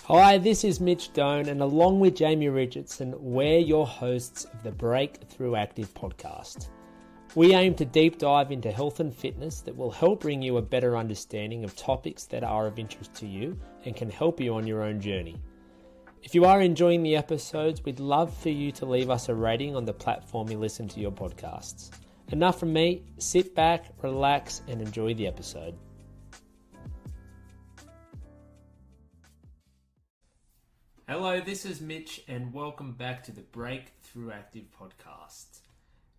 Hi, this is Mitch Doan, and along with Jamie Richardson, we're your hosts of the Breakthrough Active podcast. We aim to deep dive into health and fitness that will help bring you a better understanding of topics that are of interest to you and can help you on your own journey. If you are enjoying the episodes, we'd love for you to leave us a rating on the platform you listen to your podcasts. Enough from me, sit back, relax, and enjoy the episode. Hello, this is Mitch, and welcome back to the Breakthrough Active podcast.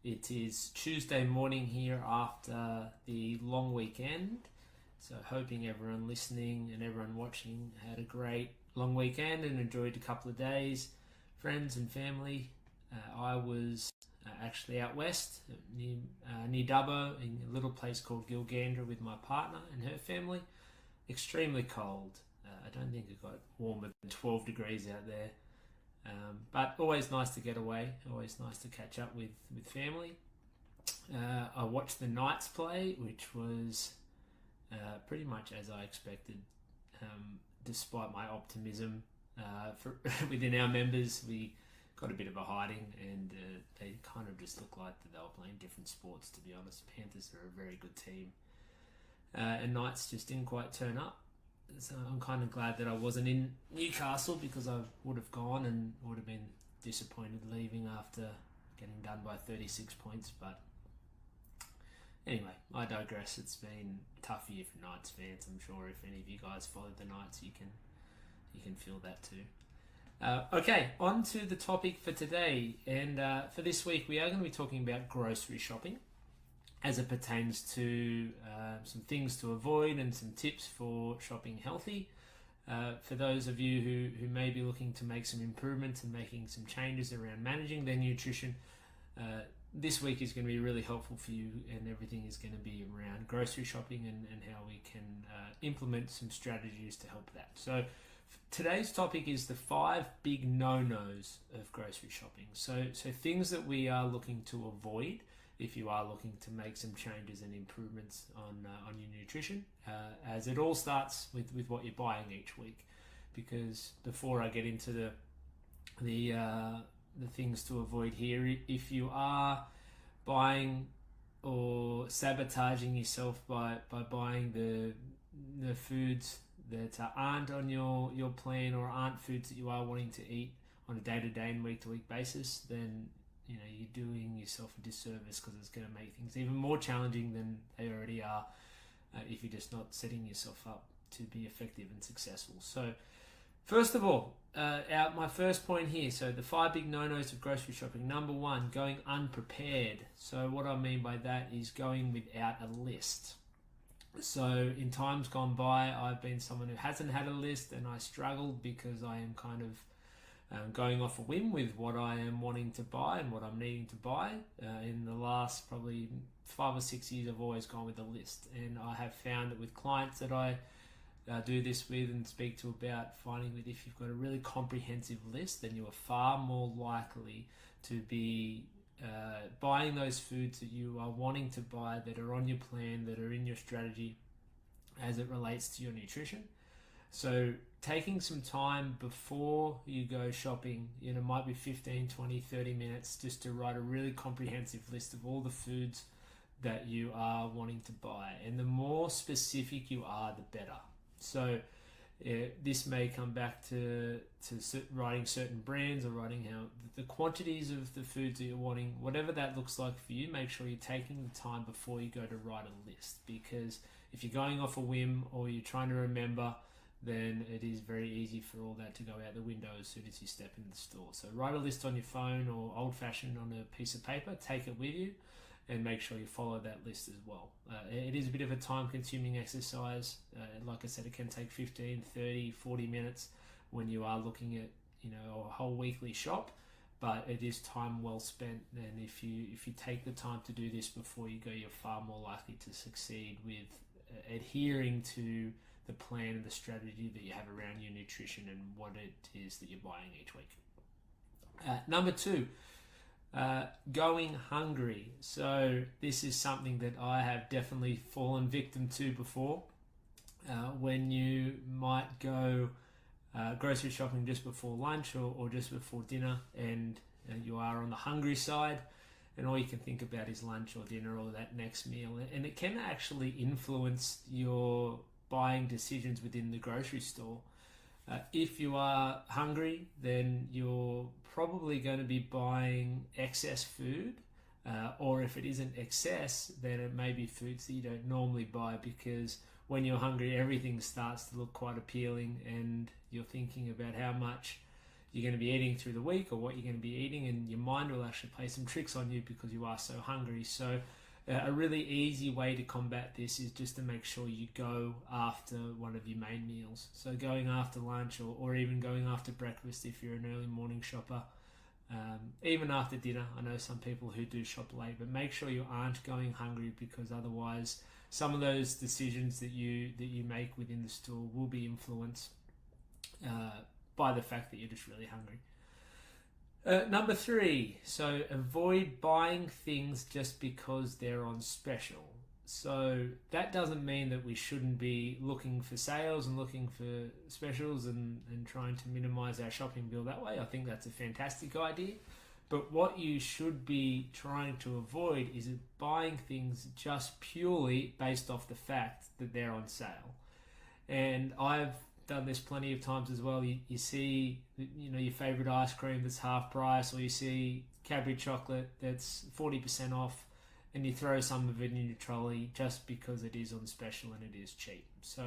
It is Tuesday morning here after the long weekend, so hoping everyone listening and everyone watching had a great long weekend and enjoyed a couple of days, friends and family. I was actually out west near Dubbo in a little place called Gilgandra with my partner and her family. Extremely cold. I don't think it got warmer than 12 degrees out there. But always nice to get away, always nice to catch up with family. I watched the Knights play, which was pretty much as I expected. Despite my optimism within our members, we got a bit of a hiding, and they kind of just looked like that they were playing different sports, to be honest. Panthers are a very good team. And Knights just didn't quite turn up. So I'm kind of glad that I wasn't in Newcastle, because I would have gone and would have been disappointed leaving after getting done by 36 points. But anyway, I digress. It's been a tough year for Knights fans. I'm sure if any of you guys followed the Knights, you can feel that too. Okay, on to the topic for today. And for this week, we are going to be talking about grocery shopping as it pertains to some things to avoid and some tips for shopping healthy. For those of you who may be looking to make some improvements and making some changes around managing their nutrition, this week is going to be really helpful for you, and everything is going to be around grocery shopping and how we can implement some strategies to help that. So today's topic is the 5 big no-nos of grocery shopping. So things that we are looking to avoid if you are looking to make some changes and improvements on your nutrition, as it all starts with what you're buying each week. Because before I get into the things to avoid here, if you are buying or sabotaging yourself by buying the foods that aren't on your plan, or aren't foods that you are wanting to eat on a day-to-day and week-to-week basis, then you're doing yourself a disservice, because it's going to make things even more challenging than they already are if you're just not setting yourself up to be effective and successful. So first of all, my first point here, so the 5 big no-nos of grocery shopping. Number 1, going unprepared. So what I mean by that is going without a list. So in times gone by, I've been someone who hasn't had a list, and I struggled because I am kind of going off a whim with what I am wanting to buy and what I'm needing to buy. In the last probably 5 or 6 years, I've always gone with a list, and I have found that with clients that I do this with and speak to about, finding that if you've got a really comprehensive list, then you are far more likely to be buying those foods that you are wanting to buy, that are on your plan, that are in your strategy as it relates to your nutrition. So taking some time before you go shopping, might be 15, 20, 30 minutes just to write a really comprehensive list of all the foods that you are wanting to buy. And the more specific you are, the better. So this may come back to writing certain brands, or writing how the quantities of the foods that you're wanting. Whatever that looks like for you, make sure you're taking the time before you go to write a list. Because if you're going off a whim, or you're trying to remember, then it is very easy for all that to go out the window as soon as you step into the store. So write a list on your phone, or old-fashioned on a piece of paper, take it with you, and make sure you follow that list as well. It is a bit of a time-consuming exercise. Like I said, it can take 15, 30, 40 minutes when you are looking at a whole weekly shop, but it is time well spent. And if you take the time to do this before you go, you're far more likely to succeed with adhering to the plan and the strategy that you have around your nutrition and what it is that you're buying each week. Number 2, going hungry. So this is something that I have definitely fallen victim to before. When you might go grocery shopping just before lunch or just before dinner, and you are on the hungry side, and all you can think about is lunch or dinner or that next meal. And it can actually influence your buying decisions within the grocery store. If you are hungry, then you're probably going to be buying excess food, or if it isn't excess, then it may be foods that you don't normally buy, because when you're hungry, everything starts to look quite appealing, and you're thinking about how much you're going to be eating through the week or what you're going to be eating, and your mind will actually play some tricks on you because you are so hungry. So a really easy way to combat this is just to make sure you go after one of your main meals. So going after lunch, or even going after breakfast if you're an early morning shopper. Even after dinner. I know some people who do shop late, but make sure you aren't going hungry, because otherwise some of those decisions that you make within the store will be influenced by the fact that you're just really hungry. Number 3, so avoid buying things just because they're on special. So that doesn't mean that we shouldn't be looking for sales and looking for specials and trying to minimize our shopping bill that way. I think that's a fantastic idea. But what you should be trying to avoid is buying things just purely based off the fact that they're on sale. And I've done this plenty of times as well. You see, your favorite ice cream that's half price, or you see Cadbury chocolate that's 40% off, and you throw some of it in your trolley just because it is on special and it is cheap. So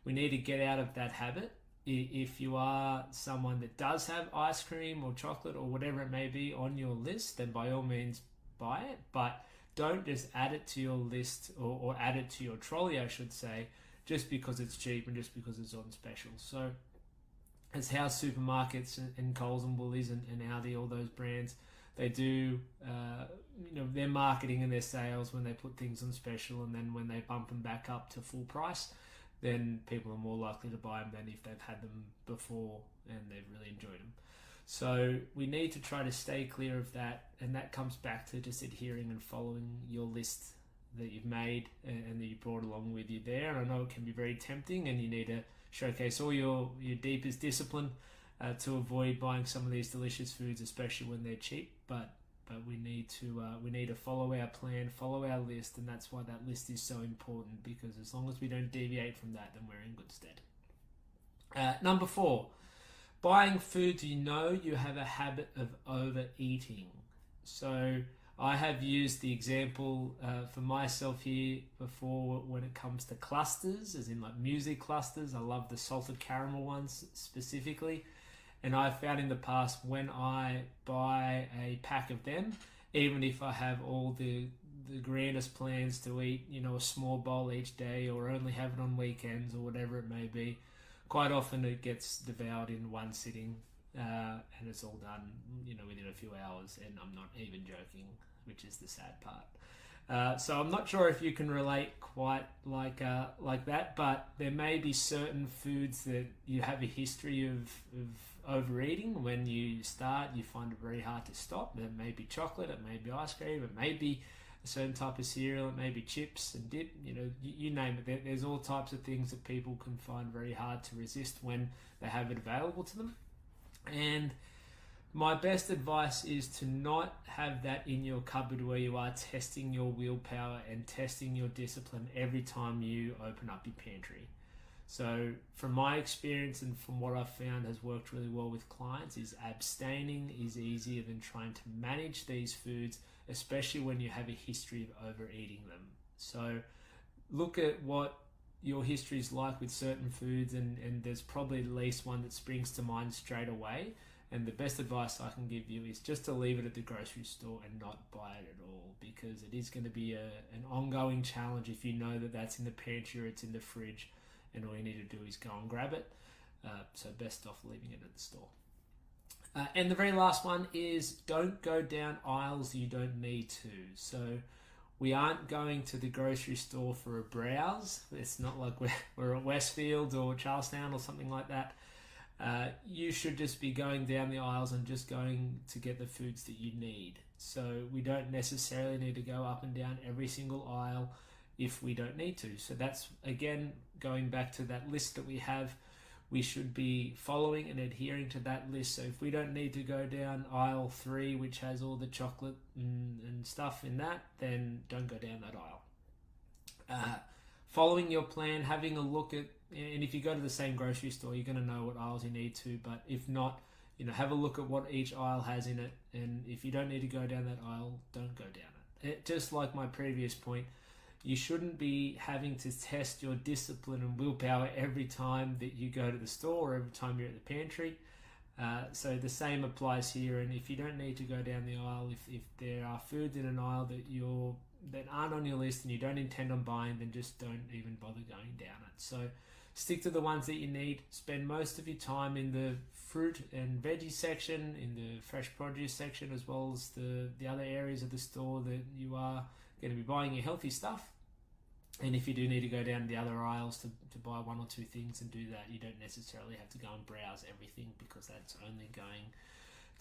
we need to get out of that habit. If you are someone that does have ice cream or chocolate or whatever it may be on your list, then by all means buy it, but don't just add it to your list or add it to your trolley, I should say, just because it's cheap and just because it's on special. So it's how supermarkets and Coles and Woolies and Aldi, all those brands, they do their marketing and their sales when they put things on special, and then when they bump them back up to full price, then people are more likely to buy them than if they've had them before and they've really enjoyed them. So we need to try to stay clear of that, and that comes back to just adhering and following your list that you've made and that you brought along with you there. And I know it can be very tempting, and you need to showcase all your deepest discipline to avoid buying some of these delicious foods, especially when they're cheap. But we need to follow our plan, follow our list, and that's why that list is so important, because as long as we don't deviate from that, then we're in good stead. Number 4, buying foods you have a habit of overeating. So I have used the example for myself here before when it comes to clusters, as in like music clusters. I love the salted caramel ones specifically. And I've found in the past, when I buy a pack of them, even if I have all the grandest plans to eat, a small bowl each day, or only have it on weekends or whatever it may be, quite often it gets devoured in one sitting, and it's all done, within a few hours. And I'm not even joking, which is the sad part. So I'm not sure if you can relate quite like that, but there may be certain foods that you have a history of overeating. When you start, you find it very hard to stop. It may be chocolate, it may be ice cream, it may be a certain type of cereal, it may be chips and dip, you name it. There's all types of things that people can find very hard to resist when they have it available to them. And my best advice is to not have that in your cupboard where you are testing your willpower and testing your discipline every time you open up your pantry. So from my experience and from what I've found has worked really well with clients, is abstaining is easier than trying to manage these foods, especially when you have a history of overeating them. So look at what your history is like with certain foods, and there's probably at least one that springs to mind straight away. And the best advice I can give you is just to leave it at the grocery store and not buy it at all, because it is going to be an ongoing challenge if you know that that's in the pantry or it's in the fridge, and all you need to do is go and grab it. So best off leaving it at the store. And the very last one is, don't go down aisles you don't need to. So we aren't going to the grocery store for a browse. It's not like we're at Westfield or Charlestown or something like that. You should just be going down the aisles and just going to get the foods that you need. So we don't necessarily need to go up and down every single aisle if we don't need to. So that's, again, going back to that list that we have. we should be following and adhering to that list. So if we don't need to go down aisle 3, which has all the chocolate and stuff in that, then don't go down that aisle. Following your plan, having a look at, and if you go to the same grocery store, you're going to know what aisles you need to, but if not, have a look at what each aisle has in it, and if you don't need to go down that aisle, don't go down it. Just like my previous point, you shouldn't be having to test your discipline and willpower every time that you go to the store or every time you're at the pantry. So the same applies here, and if you don't need to go down the aisle, if there are foods in an aisle that aren't on your list and you don't intend on buying, then just don't even bother going down it. So stick to the ones that you need. Spend most of your time in the fruit and veggie section, in the fresh produce section, as well as the other areas of the store that you are going to be buying your healthy stuff. And if you do need to go down the other aisles to buy 1 or 2 things and do that, you don't necessarily have to go and browse everything, because that's only going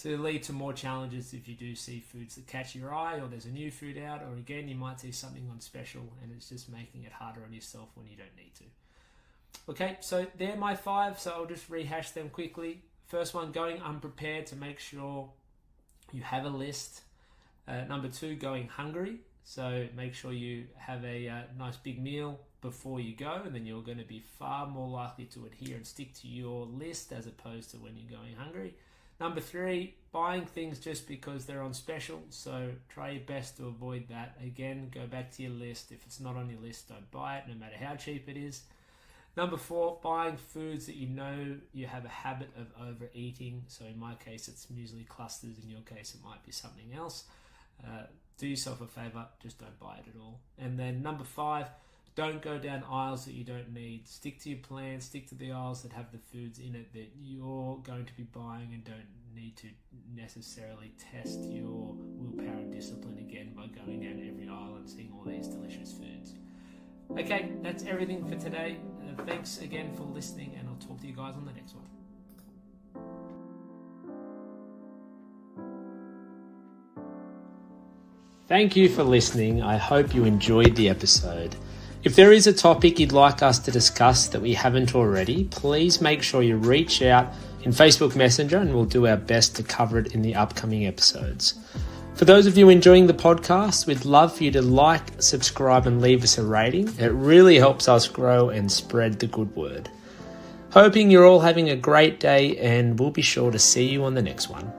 to lead to more challenges if you do see foods that catch your eye, or there's a new food out, or again, you might see something on special and it's just making it harder on yourself when you don't need to. Okay, so they're my 5, so I'll just rehash them quickly. First one, going unprepared, to make sure you have a list. Number 2, going hungry. So make sure you have a nice big meal before you go, and then you're going to be far more likely to adhere and stick to your list as opposed to when you're going hungry. Number 3, buying things just because they're on special. So try your best to avoid that. Again, go back to your list. If it's not on your list, don't buy it, no matter how cheap it is. Number 4, buying foods that you know you have a habit of overeating. So in my case, it's muesli clusters. In your case, it might be something else. Do yourself a favor, just don't buy it at all. And then number 5, don't go down aisles that you don't need. Stick to your plan, stick to the aisles that have the foods in it that you're going to be buying, and don't need to necessarily test your willpower and discipline again by going down every aisle and seeing all these delicious foods. Okay, that's everything for today. Thanks again for listening, and I'll talk to you guys on the next one. Thank you for listening. I hope you enjoyed the episode. If there is a topic you'd like us to discuss that we haven't already, please make sure you reach out in Facebook Messenger, and we'll do our best to cover it in the upcoming episodes. For those of you enjoying the podcast, we'd love for you to like, subscribe, and leave us a rating. It really helps us grow and spread the good word. Hoping you're all having a great day, and we'll be sure to see you on the next one.